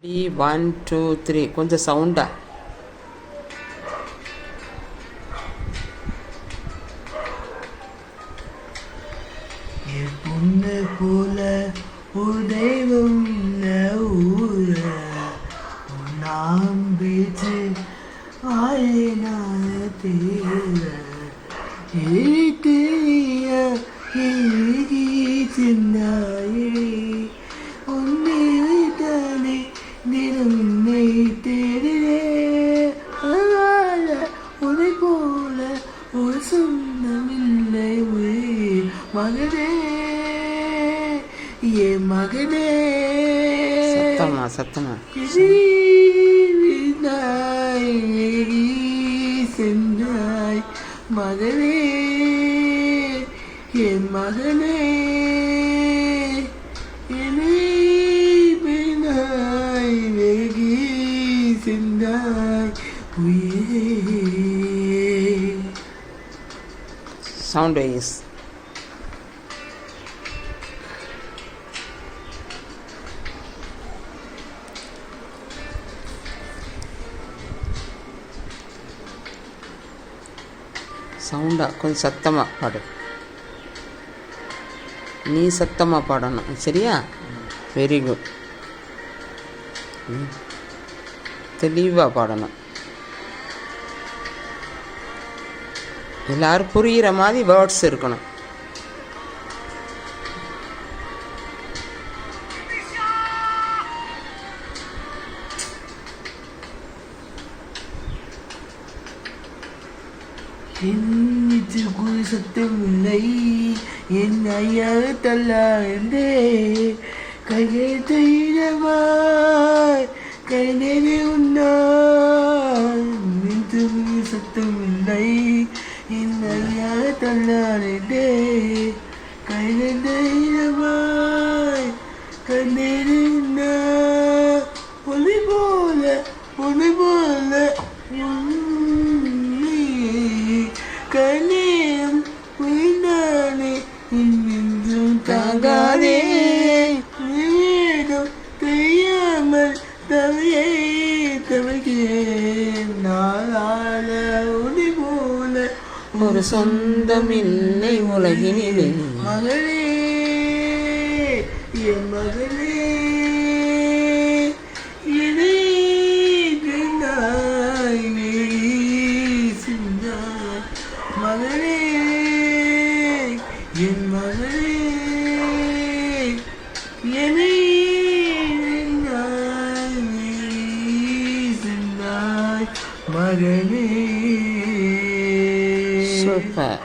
1 2 3 கொஞ்சம் சவுண்டா. பொண்ணு போல ஒரு தெய்வம் ஊர நாம் பேச்சு ஆயினால தேர தெரிய சின்னாயே உன்னை தானே தினம் தேடுறே உன்னை போல ஒரு சொந்தமில்லை மகனே என் மகனே சத்தமா சென்றாய் மகனே என் மகனே என்னை பின்னாய் வெகி சென்றாய் உயிரே. Sound wise. சவுண்டா கொஞ்சம் சத்தமாக பாடு. நீ சத்தமாக பாடணும், சரியா? Very good. தெளிவாக பாடணும். எல்லோரும் புரிகிற மாதிரி வேர்ட்ஸ் இருக்கணும். என்னிற்கு சத்தமில்லை என் ஐயா தள்ளாண்டே கையெழுத்தமாய் கை நேரே உன்னார் சத்தமில்லை என் ஐயா தள்ளாண்டே கையெழுத்தமாய் கை நேரே உன்னார் ஒளி போல கண்ணீரும் வீணானே இன்னும் தாங்காதே வீடும் தெரியாமல் தவிக்கிறேன் நாளால ஒளி போல ஒரு சொந்தமில்லை உலகினிலே மகளே என் மகளே மகளே என் மகளே என்னை மகனே. சூப்பர்.